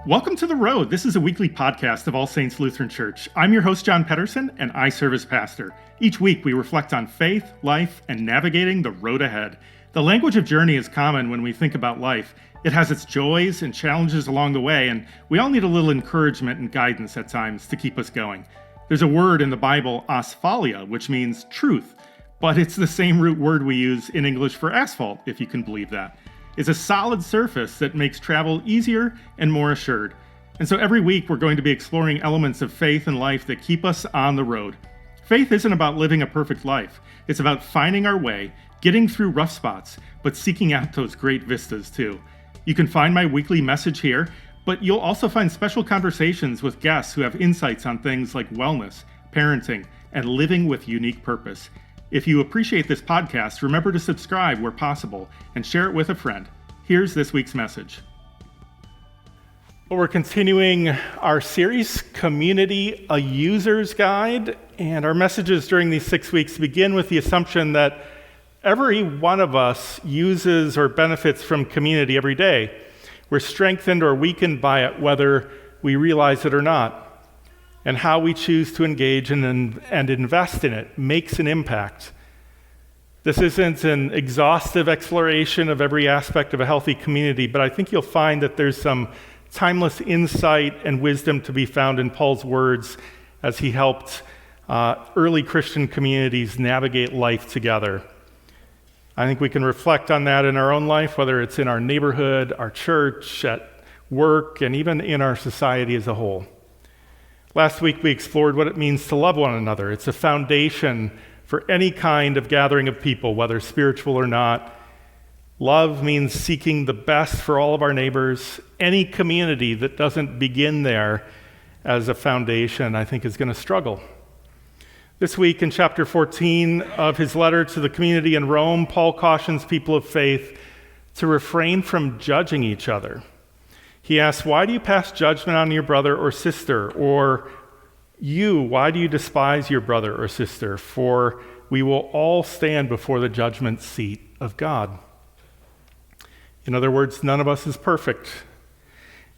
Welcome to The Road. This is a weekly podcast of All Saints Lutheran Church. I'm your host, John Pedersen, and I serve as pastor. Each week, we reflect on faith, life, and navigating the road ahead. The language of journey is common when we think about life. It has its joys and challenges along the way, and we all need a little encouragement and guidance at times to keep us going. There's a word in the Bible, asphalia, which means truth, but it's the same root word we use in English for asphalt, if you can believe that. It's a solid surface that makes travel easier and more assured. And so every week we're going to be exploring elements of faith and life that keep us on the road. Faith isn't about living a perfect life. It's about finding our way, getting through rough spots, but seeking out those great vistas too. You can find my weekly message here, but you'll also find special conversations with guests who have insights on things like wellness, parenting, and living with unique purpose. If you appreciate this podcast, remember to subscribe where possible and share it with a friend. Here's this week's message. Well, we're continuing our series, Community, a User's Guide, and our messages during these 6 weeks begin with the assumption that every one of us uses or benefits from community every day. We're strengthened or weakened by it, whether we realize it or not. And how we choose to engage and invest in it makes an impact. This isn't an exhaustive exploration of every aspect of a healthy community, but I think you'll find that there's some timeless insight and wisdom to be found in Paul's words as he helped early Christian communities navigate life together. I think we can reflect on that in our own life, whether it's in our neighborhood, our church, at work, and even in our society as a whole. Last week, we explored what it means to love one another. It's a foundation for any kind of gathering of people, whether spiritual or not. Love means seeking the best for all of our neighbors. Any community that doesn't begin there as a foundation, I think, is going to struggle. This week, in chapter 14 of his letter to the community in Rome, Paul cautions people of faith to refrain from judging each other. He asks, why do you pass judgment on your brother or sister? Or you, why do you despise your brother or sister? For we will all stand before the judgment seat of God. In other words, none of us is perfect.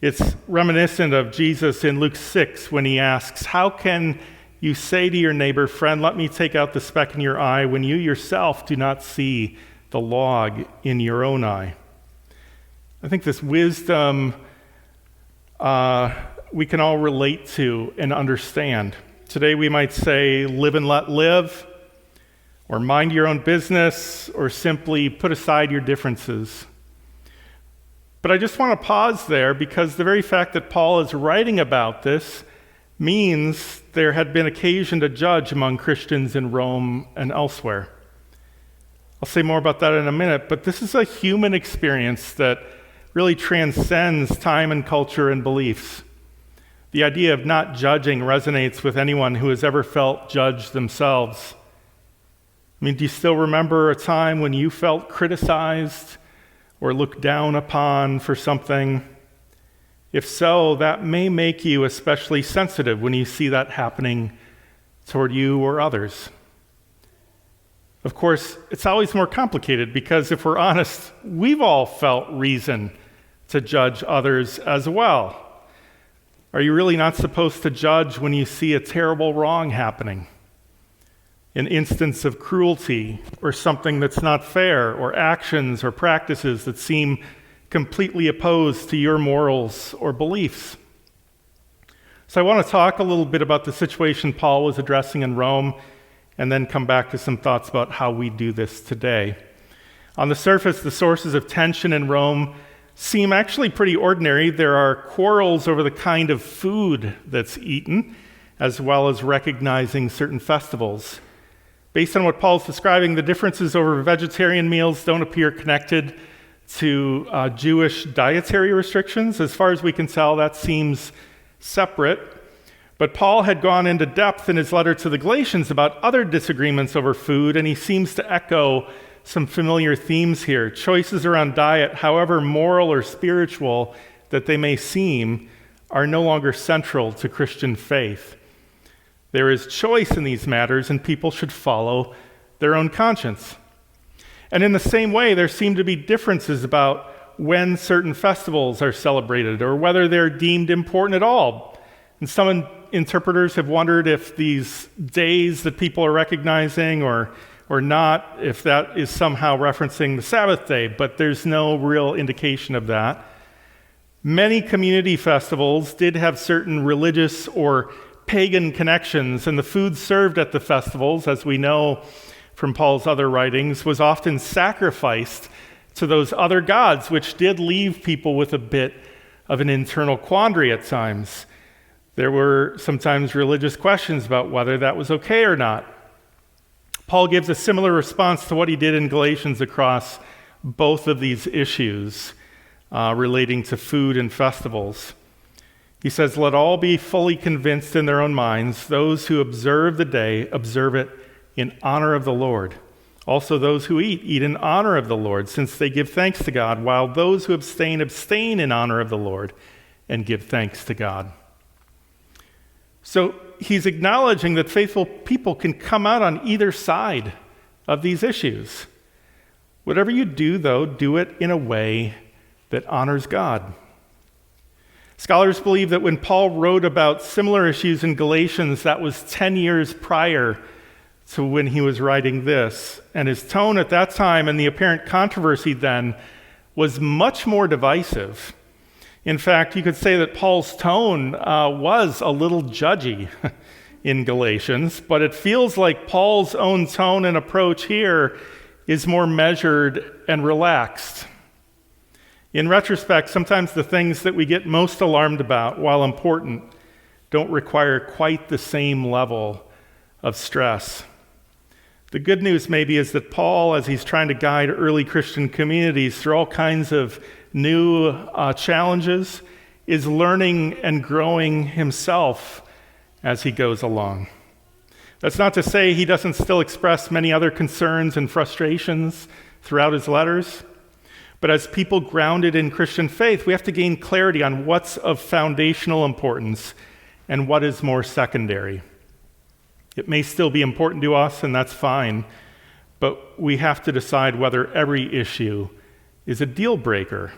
It's reminiscent of Jesus in Luke 6 when he asks, how can you say to your neighbor, friend, let me take out the speck in your eye when you yourself do not see the log in your own eye? I think this wisdom we can all relate to and understand. Today we might say, live and let live, or mind your own business, or simply put aside your differences. But I just want to pause there because the very fact that Paul is writing about this means there had been occasion to judge among Christians in Rome and elsewhere. I'll say more about that in a minute, but this is a human experience that really transcends time and culture and beliefs. The idea of not judging resonates with anyone who has ever felt judged themselves. I mean, do you still remember a time when you felt criticized or looked down upon for something? If so, that may make you especially sensitive when you see that happening toward you or others. Of course, it's always more complicated because if we're honest, we've all felt reason to judge others as well. Are you really not supposed to judge when you see a terrible wrong happening? An instance of cruelty or something that's not fair, or actions or practices that seem completely opposed to your morals or beliefs? So I want to talk a little bit about the situation Paul was addressing in Rome, and then come back to some thoughts about how we do this today. On the surface, the sources of tension in Rome seem actually pretty ordinary. There are quarrels over the kind of food that's eaten, as well as recognizing certain festivals. Based on what Paul's describing, the differences over vegetarian meals don't appear connected to Jewish dietary restrictions. As far as we can tell, that seems separate. But Paul had gone into depth in his letter to the Galatians about other disagreements over food, and he seems to echo some familiar themes here. Choices around diet, however moral or spiritual that they may seem, are no longer central to Christian faith. There is choice in these matters, and people should follow their own conscience. And in the same way, there seem to be differences about when certain festivals are celebrated or whether they're deemed important at all. And some interpreters have wondered if these days that people are recognizing or not, if that is somehow referencing the Sabbath day, but there's no real indication of that. Many community festivals did have certain religious or pagan connections, and the food served at the festivals, as we know from Paul's other writings, was often sacrificed to those other gods, which did leave people with a bit of an internal quandary at times. There were sometimes religious questions about whether that was okay or not. Paul gives a similar response to what he did in Galatians across both of these issues relating to food and festivals. He says, "Let all be fully convinced in their own minds. Those who observe the day, observe it in honor of the Lord. Also those who eat, eat in honor of the Lord, since they give thanks to God, while those who abstain, abstain in honor of the Lord and give thanks to God." So he's acknowledging that faithful people can come out on either side of these issues. Whatever you do, though, do it in a way that honors God. Scholars believe that when Paul wrote about similar issues in Galatians, that was 10 years prior to when he was writing this. And his tone at that time and the apparent controversy then was much more divisive. In fact, you could say that Paul's tone was a little judgy in Galatians, but it feels like Paul's own tone and approach here is more measured and relaxed. In retrospect, sometimes the things that we get most alarmed about, while important, don't require quite the same level of stress. The good news maybe is that Paul, as he's trying to guide early Christian communities through all kinds of new challenges, is learning and growing himself as he goes along. That's not to say he doesn't still express many other concerns and frustrations throughout his letters, but as people grounded in Christian faith, we have to gain clarity on what's of foundational importance and what is more secondary. It may still be important to us, and that's fine, but we have to decide whether every issue is a deal breaker.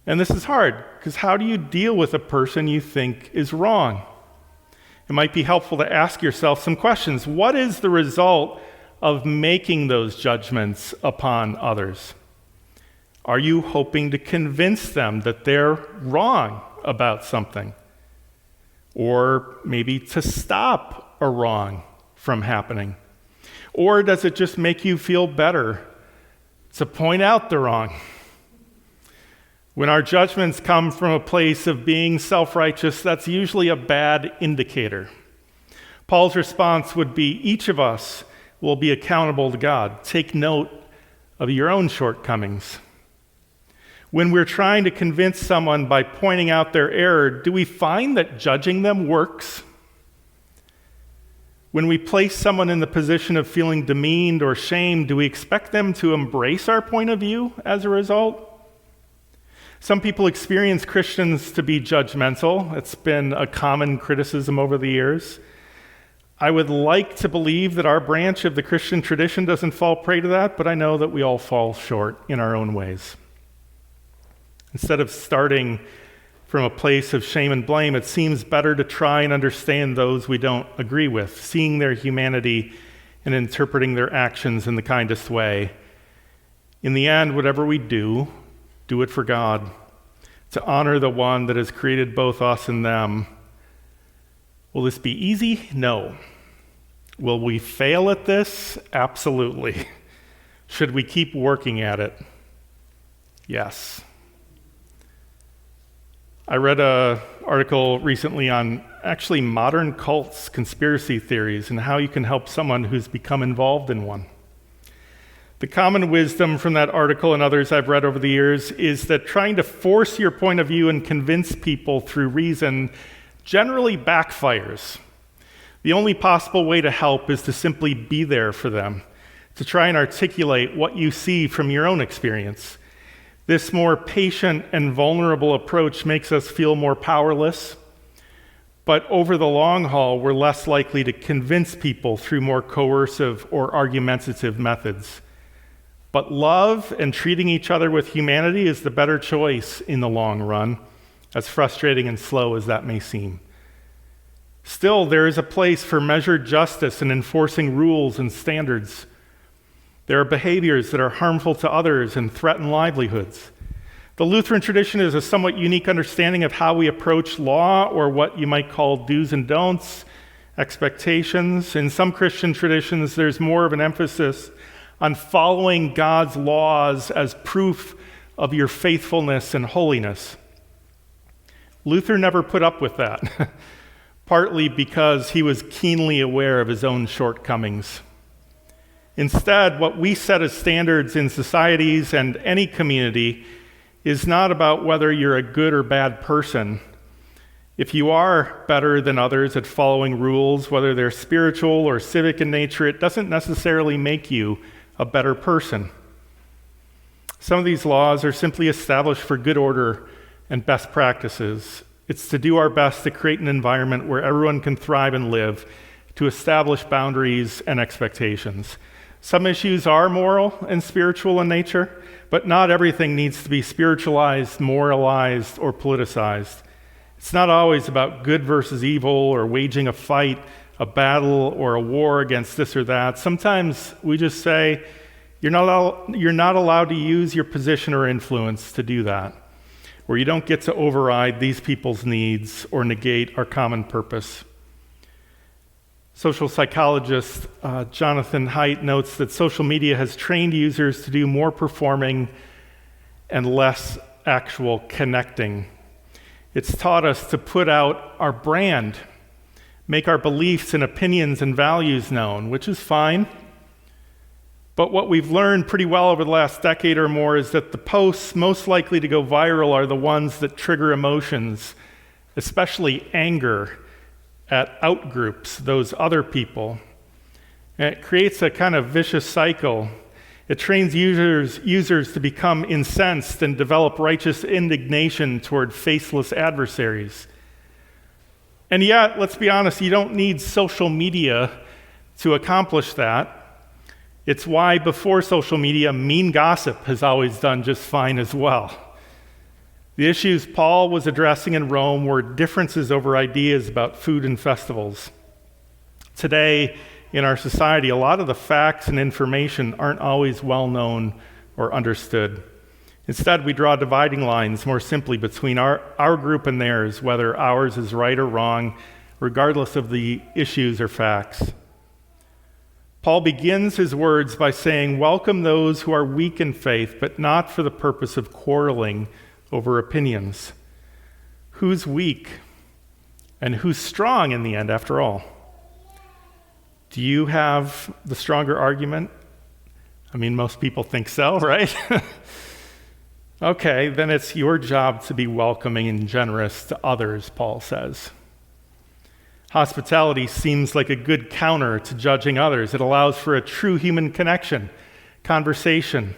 And this is hard, because how do you deal with a person you think is wrong? It might be helpful to ask yourself some questions. What is the result of making those judgments upon others? Are you hoping to convince them that they're wrong about something? Or maybe to stop a wrong from happening? Or does it just make you feel better to point out the wrong? When our judgments come from a place of being self-righteous, that's usually a bad indicator. Paul's response would be, each of us will be accountable to God. Take note of your own shortcomings. When we're trying to convince someone by pointing out their error, do we find that judging them works? When we place someone in the position of feeling demeaned or shamed, do we expect them to embrace our point of view as a result? Some people experience Christians to be judgmental. It's been a common criticism over the years. I would like to believe that our branch of the Christian tradition doesn't fall prey to that, but I know that we all fall short in our own ways. Instead of starting from a place of shame and blame, it seems better to try and understand those we don't agree with, seeing their humanity and interpreting their actions in the kindest way. In the end, whatever we do it for God, to honor the one that has created both us and them. Will this be easy? No. Will we fail at this? Absolutely. Should we keep working at it? Yes. I read an article recently on actually modern cults, conspiracy theories, and how you can help someone who's become involved in one. The common wisdom from that article and others I've read over the years is that trying to force your point of view and convince people through reason generally backfires. The only possible way to help is to simply be there for them, to try and articulate what you see from your own experience. This more patient and vulnerable approach makes us feel more powerless, but over the long haul, we're less likely to convince people through more coercive or argumentative methods. But love and treating each other with humanity is the better choice in the long run, as frustrating and slow as that may seem. Still, there is a place for measured justice in enforcing rules and standards. There are behaviors that are harmful to others and threaten livelihoods. The Lutheran tradition is a somewhat unique understanding of how we approach law, or what you might call do's and don'ts, expectations. In some Christian traditions, there's more of an emphasis on following God's laws as proof of your faithfulness and holiness. Luther never put up with that, partly because he was keenly aware of his own shortcomings. Instead, what we set as standards in societies and any community is not about whether you're a good or bad person. If you are better than others at following rules, whether they're spiritual or civic in nature, it doesn't necessarily make you a better person. Some of these laws are simply established for good order and best practices. It's to do our best to create an environment where everyone can thrive and live, to establish boundaries and expectations. Some issues are moral and spiritual in nature, but not everything needs to be spiritualized, moralized, or politicized. It's not always about good versus evil, or waging a fight, a battle, or a war against this or that. Sometimes we just say, you're not allowed to use your position or influence to do that, or you don't get to override these people's needs or negate our common purpose. Social psychologist Jonathan Haidt notes that social media has trained users to do more performing and less actual connecting. It's taught us to put out our brand, make our beliefs and opinions and values known, which is fine. But what we've learned pretty well over the last decade or more is that the posts most likely to go viral are the ones that trigger emotions, especially anger, at outgroups, those other people. And it creates a kind of vicious cycle. It trains users to become incensed and develop righteous indignation toward faceless adversaries. And yet, let's be honest, you don't need social media to accomplish that. It's why before social media, mean gossip has always done just fine as well. The issues Paul was addressing in Rome were differences over ideas about food and festivals. Today, in our society, a lot of the facts and information aren't always well known or understood. Instead, we draw dividing lines more simply between our group and theirs, whether ours is right or wrong, regardless of the issues or facts. Paul begins his words by saying, "Welcome those who are weak in faith, but not for the purpose of quarreling over opinions." Who's weak and who's strong in the end, after all? Do you have the stronger argument? I mean, most people think so, right? Okay, then it's your job to be welcoming and generous to others, Paul says. Hospitality seems like a good counter to judging others. It allows for a true human connection, conversation.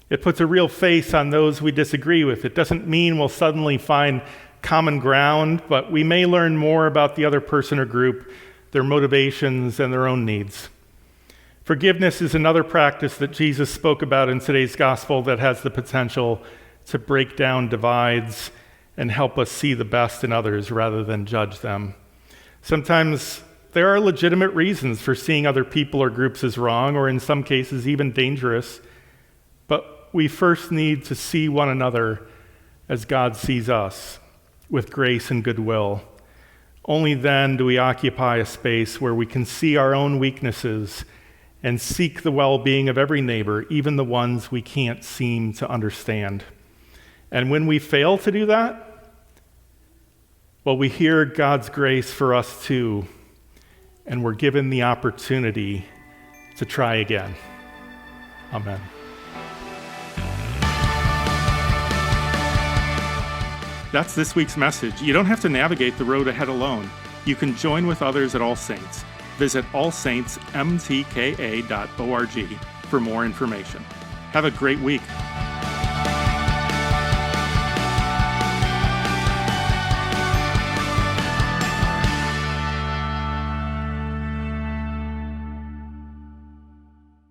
It puts a real face on those we disagree with. It doesn't mean we'll suddenly find common ground, but we may learn more about the other person or group, their motivations, and their own needs. Forgiveness is another practice that Jesus spoke about in today's gospel that has the potential to break down divides and help us see the best in others rather than judge them. Sometimes there are legitimate reasons for seeing other people or groups as wrong, or in some cases even dangerous, but we first need to see one another as God sees us, with grace and goodwill. Only then do we occupy a space where we can see our own weaknesses and seek the well-being of every neighbor, even the ones we can't seem to understand. And when we fail to do that, well, we hear God's grace for us too, and we're given the opportunity to try again. Amen. That's this week's message. You don't have to navigate the road ahead alone. You can join with others at All Saints. Visit allsaintsmtka.org for more information. Have a great week.